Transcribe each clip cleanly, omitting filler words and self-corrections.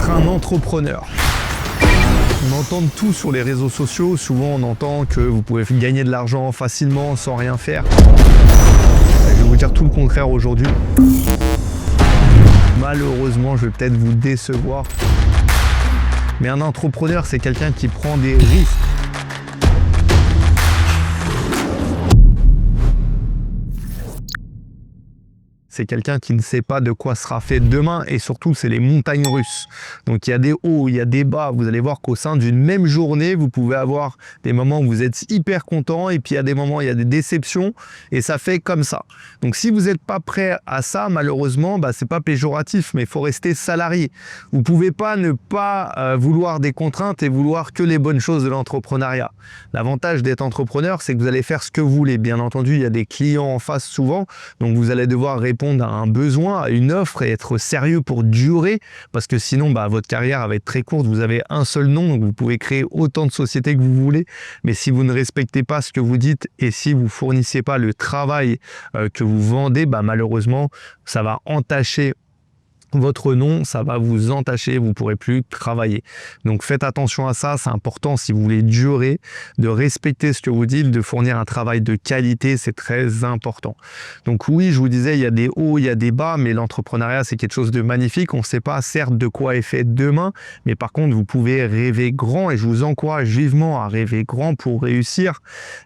être un entrepreneur. On entend tout sur les réseaux sociaux, souvent on entend que vous pouvez gagner de l'argent facilement sans rien faire. Je vais vous dire tout le contraire aujourd'hui. Malheureusement, je vais peut-être vous décevoir. Mais un entrepreneur, c'est quelqu'un qui prend des risques. C'est quelqu'un qui ne sait pas de quoi sera fait demain et surtout c'est les montagnes russes. Donc il y a des hauts, il y a des bas. Vous allez voir qu'au sein d'une même journée, vous pouvez avoir des moments où vous êtes hyper content et puis il y a des moments où il y a des déceptions et ça fait comme ça. Donc si vous n'êtes pas prêt à ça, malheureusement, c'est pas péjoratif, mais il faut rester salarié. Vous pouvez pas ne pas vouloir des contraintes et vouloir que les bonnes choses de l'entrepreneuriat. L'avantage d'être entrepreneur, c'est que vous allez faire ce que vous voulez. Bien entendu, il y a des clients en face souvent, donc vous allez devoir répondre à un besoin, à une offre et être sérieux pour durer parce que sinon votre carrière va être très courte, vous avez un seul nom donc vous pouvez créer autant de sociétés que vous voulez mais si vous ne respectez pas ce que vous dites et si vous fournissez pas le travail que vous vendez, malheureusement ça va entacher votre nom, ça va vous entacher, vous ne pourrez plus travailler. Donc faites attention à ça, c'est important si vous voulez durer, de respecter ce que vous dites, de fournir un travail de qualité, c'est très important. Donc oui, je vous disais, il y a des hauts, il y a des bas, mais l'entrepreneuriat, c'est quelque chose de magnifique. On ne sait pas certes de quoi est fait demain, mais par contre, vous pouvez rêver grand et je vous encourage vivement à rêver grand pour réussir.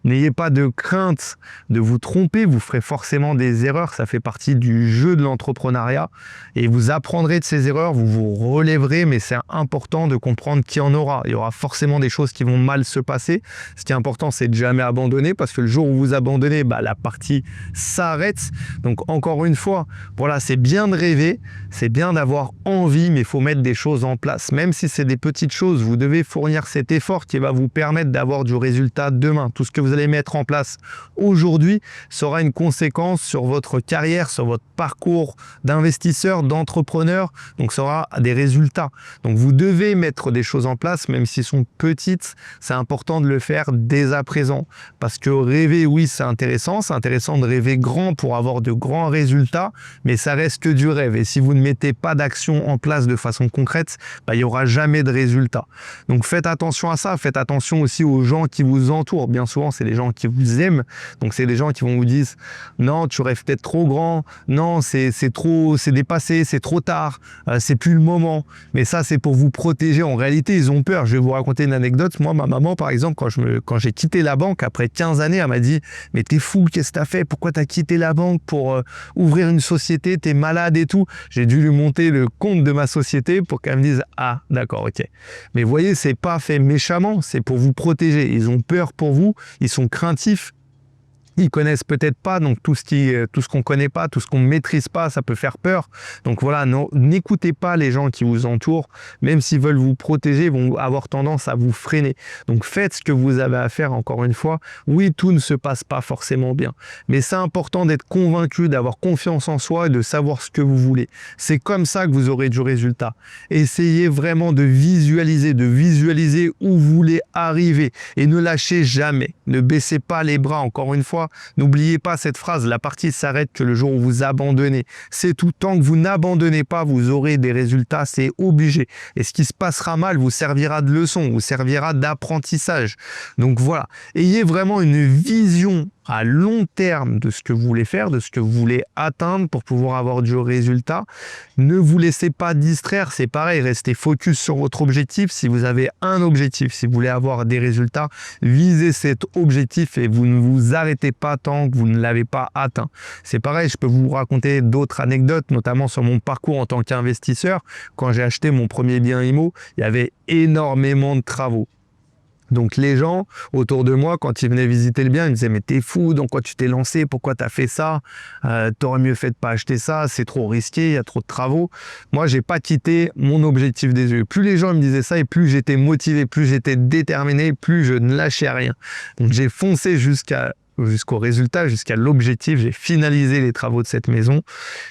N'ayez pas de crainte de vous tromper, vous ferez forcément des erreurs, ça fait partie du jeu de l'entrepreneuriat et vous apprendrez de ces erreurs, vous vous relèverez, mais c'est important de comprendre qu'il y en aura. Il y aura forcément des choses qui vont mal se passer. Ce qui est important, c'est de jamais abandonner parce que le jour où vous abandonnez, la partie s'arrête. Donc encore une fois, voilà, c'est bien de rêver, c'est bien d'avoir envie, mais il faut mettre des choses en place. Même si c'est des petites choses, vous devez fournir cet effort qui va vous permettre d'avoir du résultat demain. Tout ce que vous allez mettre en place aujourd'hui sera une conséquence sur votre carrière, sur votre parcours d'investisseur, d'entrepreneur. Donc ça aura des résultats. Donc vous devez mettre des choses en place, même s'ils sont petites, c'est important de le faire dès à présent. Parce que rêver, oui, c'est intéressant de rêver grand pour avoir de grands résultats, mais ça reste que du rêve. Et si vous ne mettez pas d'action en place de façon concrète, il n'y aura jamais de résultats. Donc faites attention à ça, faites attention aussi aux gens qui vous entourent. Bien souvent, c'est les gens qui vous aiment. Donc c'est des gens qui vont vous dire « Non, tu rêves peut-être trop grand. Non, c'est trop, c'est dépassé, c'est trop tard, c'est plus le moment. » Mais ça, c'est pour vous protéger. En réalité, ils ont peur. Je vais vous raconter une anecdote. Moi, ma maman, par exemple, quand j'ai quitté la banque, après 15 années, elle m'a dit « Mais t'es fou, qu'est-ce que t'as fait? Pourquoi t'as quitté la banque pour ouvrir une société? T'es malade et tout. » J'ai dû lui monter le compte de ma société pour qu'elle me dise « Ah, d'accord, ok. » Mais vous voyez, c'est pas fait méchamment, c'est pour vous protéger. Ils ont peur pour vous, ils sont craintifs. Ils connaissent peut-être pas, donc tout ce qu'on connaît pas, tout ce qu'on maîtrise pas, ça peut faire peur. Donc voilà, n'écoutez pas les gens qui vous entourent, même s'ils veulent vous protéger, ils vont avoir tendance à vous freiner. Donc faites ce que vous avez à faire, encore une fois. Oui, tout ne se passe pas forcément bien, mais c'est important d'être convaincu, d'avoir confiance en soi et de savoir ce que vous voulez. C'est comme ça que vous aurez du résultat. Essayez vraiment de visualiser où vous voulez arriver et ne lâchez jamais. Ne baissez pas les bras, encore une fois. N'oubliez pas cette phrase, la partie s'arrête que le jour où vous abandonnez. C'est tout, tant que vous n'abandonnez pas, vous aurez des résultats, c'est obligé. Et ce qui se passera mal vous servira de leçon, vous servira d'apprentissage. Donc voilà, ayez vraiment une vision à long terme de ce que vous voulez faire, de ce que vous voulez atteindre pour pouvoir avoir du résultat. Ne vous laissez pas distraire, c'est pareil, restez focus sur votre objectif. Si vous avez un objectif, si vous voulez avoir des résultats, visez cet objectif et vous ne vous arrêtez pas tant que vous ne l'avez pas atteint. C'est pareil, je peux vous raconter d'autres anecdotes, notamment sur mon parcours en tant qu'investisseur. Quand j'ai acheté mon premier bien IMO, il y avait énormément de travaux. Donc les gens autour de moi, quand ils venaient visiter le bien, ils me disaient « Mais t'es fou, dans quoi tu t'es lancé? Pourquoi t'as fait ça? T'aurais mieux fait de pas acheter ça, c'est trop risqué, il y a trop de travaux. » Moi, j'ai pas quitté mon objectif des yeux. Plus les gens me disaient ça et plus j'étais motivé, plus j'étais déterminé, plus je ne lâchais rien. Donc j'ai foncé jusqu'à jusqu'au résultat, jusqu'à l'objectif. J'ai finalisé les travaux de cette maison.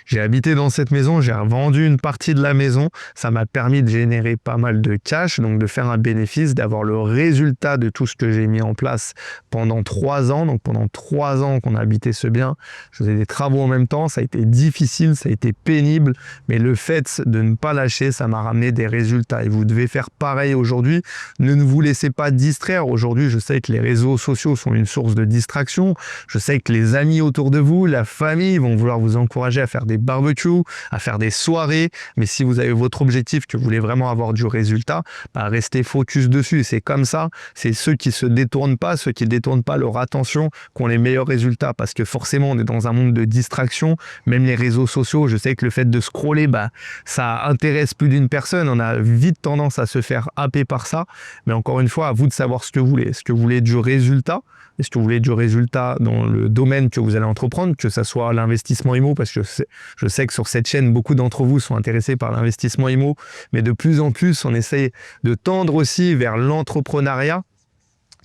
J'ai habité dans cette maison, j'ai revendu une partie de la maison. Ça m'a permis de générer pas mal de cash, donc de faire un bénéfice, d'avoir le résultat de tout ce que j'ai mis en place pendant 3 ans. Donc pendant 3 ans qu'on a habité ce bien, je faisais des travaux en même temps. Ça a été difficile, ça a été pénible, mais le fait de ne pas lâcher, ça m'a ramené des résultats. Et vous devez faire pareil aujourd'hui. Ne vous laissez pas distraire. Aujourd'hui, je sais que les réseaux sociaux sont une source de distraction. Je sais que les amis autour de vous, la famille vont vouloir vous encourager à faire des barbecues, à faire des soirées. Mais si vous avez votre objectif, que vous voulez vraiment avoir du résultat, bah restez focus dessus. C'est comme ça. C'est ceux qui se détournent pas, ceux qui détournent pas leur attention, qui ont les meilleurs résultats. Parce que forcément, on est dans un monde de distraction. Même les réseaux sociaux, je sais que le fait de scroller, bah, ça intéresse plus d'une personne. On a vite tendance à se faire happer par ça. Mais encore une fois, à vous de savoir ce que vous voulez. Est-ce que vous voulez du résultat? Est-ce que vous voulez du résultat dans le domaine que vous allez entreprendre, que ce soit l'investissement IMO, parce que je sais que sur cette chaîne, beaucoup d'entre vous sont intéressés par l'investissement IMO, mais de plus en plus, on essaie de tendre aussi vers l'entrepreneuriat.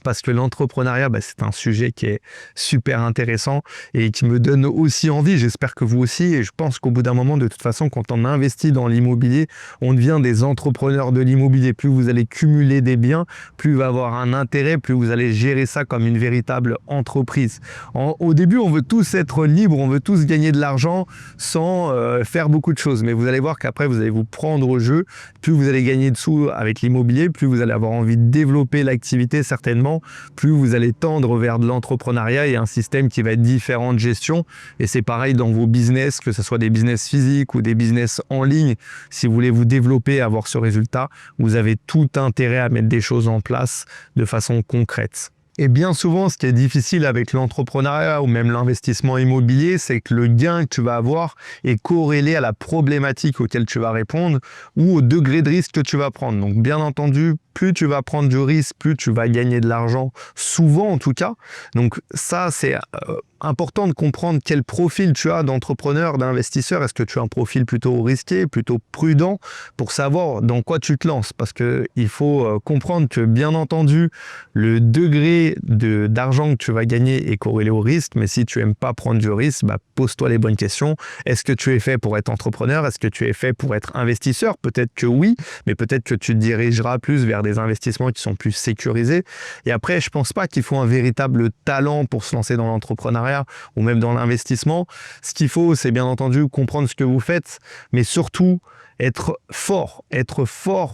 Parce que l'entrepreneuriat, bah, c'est un sujet qui est super intéressant et qui me donne aussi envie. J'espère que vous aussi. Et je pense qu'au bout d'un moment, de toute façon, quand on investit dans l'immobilier, on devient des entrepreneurs de l'immobilier. Plus vous allez cumuler des biens, plus il va avoir un intérêt, plus vous allez gérer ça comme une véritable entreprise. Au début, on veut tous être libres, on veut tous gagner de l'argent sans faire beaucoup de choses. Mais vous allez voir qu'après, vous allez vous prendre au jeu. Plus vous allez gagner de sous avec l'immobilier, plus vous allez avoir envie de développer l'activité certainement, plus vous allez tendre vers de l'entrepreneuriat et un système qui va être différent de gestion. Et c'est pareil dans vos business, que ce soit des business physiques ou des business en ligne. Si vous voulez vous développer, avoir ce résultat, vous avez tout intérêt à mettre des choses en place de façon concrète. Et bien souvent, ce qui est difficile avec l'entrepreneuriat ou même l'investissement immobilier, c'est que le gain que tu vas avoir est corrélé à la problématique auquel tu vas répondre ou au degré de risque que tu vas prendre. Donc bien entendu, plus tu vas prendre du risque, plus tu vas gagner de l'argent, souvent en tout cas. Donc ça, c'est important de comprendre quel profil tu as d'entrepreneur, d'investisseur. Est-ce que tu as un profil plutôt risqué, plutôt prudent, pour savoir dans quoi tu te lances? Parce qu'il faut comprendre que bien entendu, le degré d'argent que tu vas gagner est corrélé au risque, mais si tu n'aimes pas prendre du risque, bah, pose-toi les bonnes questions. Est-ce que tu es fait pour être entrepreneur? Est-ce que tu es fait pour être investisseur? Peut-être que oui, mais peut-être que tu te dirigeras plus vers des investissements qui sont plus sécurisés. Et après, je pense pas qu'il faut un véritable talent pour se lancer dans l'entrepreneuriat ou même dans l'investissement. Ce qu'il faut, c'est bien entendu comprendre ce que vous faites, mais surtout être fort,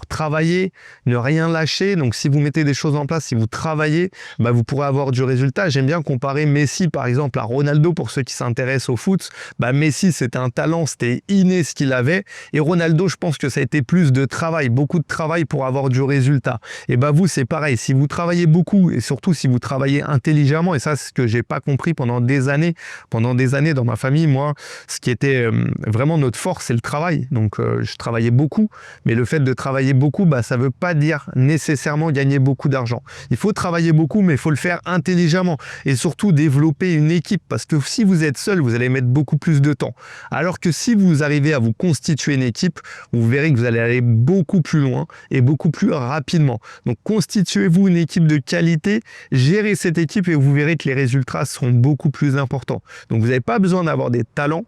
travailler, ne rien lâcher. Donc si vous mettez des choses en place, si vous travaillez, bah, vous pourrez avoir du résultat. J'aime bien comparer Messi par exemple à Ronaldo pour ceux qui s'intéressent au foot. Bah, Messi, c'était un talent, c'était inné ce qu'il avait, et Ronaldo, je pense que ça a été plus de travail, beaucoup de travail pour avoir du résultat. Et bah vous, c'est pareil, si vous travaillez beaucoup et surtout si vous travaillez intelligemment, et ça c'est ce que j'ai pas compris pendant des années dans ma famille, moi, ce qui était vraiment notre force, c'est le travail. Donc je travaillais beaucoup, mais le fait de travailler beaucoup, bah, ça ne veut pas dire nécessairement gagner beaucoup d'argent. Il faut travailler beaucoup, mais il faut le faire intelligemment et surtout développer une équipe, parce que si vous êtes seul, vous allez mettre beaucoup plus de temps. Alors que si vous arrivez à vous constituer une équipe, vous verrez que vous allez aller beaucoup plus loin et beaucoup plus rapidement. Donc constituez-vous une équipe de qualité, gérez cette équipe et vous verrez que les résultats seront beaucoup plus importants. Donc vous n'avez pas besoin d'avoir des talents.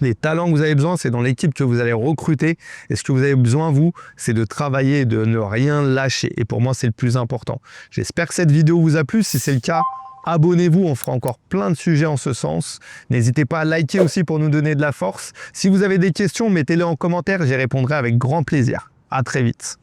Les talents que vous avez besoin, c'est dans l'équipe que vous allez recruter. Et ce que vous avez besoin, vous, c'est de travailler et de ne rien lâcher. Et pour moi, c'est le plus important. J'espère que cette vidéo vous a plu. Si c'est le cas, abonnez-vous. On fera encore plein de sujets en ce sens. N'hésitez pas à liker aussi pour nous donner de la force. Si vous avez des questions, mettez-les en commentaire. J'y répondrai avec grand plaisir. À très vite.